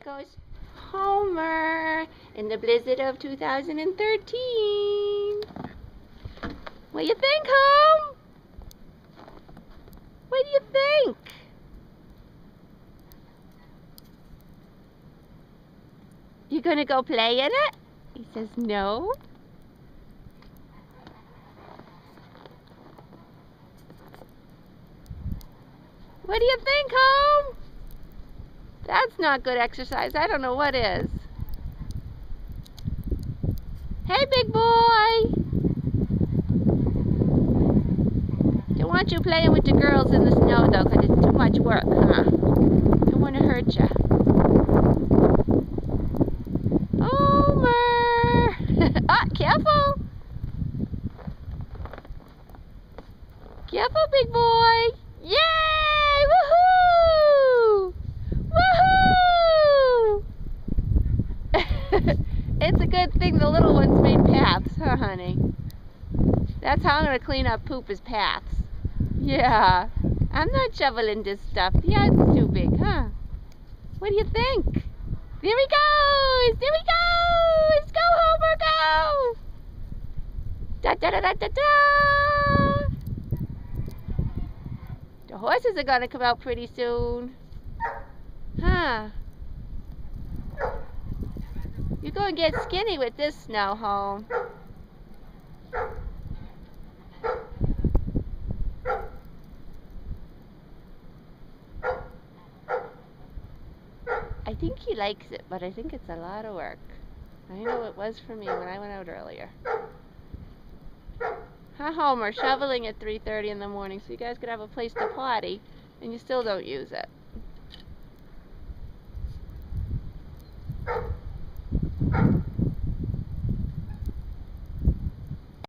Goes Homer in the blizzard of 2013. What do you think, Home? What do you think? You gonna go play in it? He says no. What do you think, Home? That's not good exercise. I don't know what is. Hey, big boy. Don't want you playing with the girls in the snow, though, because it's too much work, huh? Don't want to hurt you. Homer! Ah, careful! Careful, big boy! Yay! Woohoo! Woohoo! It's a good thing the little ones made paths, huh, honey? That's how I'm going to clean up poop, is paths. Yeah. I'm not shoveling this stuff. The yard's too big, huh? What do you think? There he goes! There he goes! Go, Homer, go! Da-da-da-da-da-da! The horses are going to come out pretty soon. Huh? You're going to get skinny with this snow, Home. I think he likes it, but I think it's a lot of work. I know it was for me when I went out earlier. Huh, Homer? Shoveling at 3:30 in the morning so you guys could have a place to potty, and you still don't use it.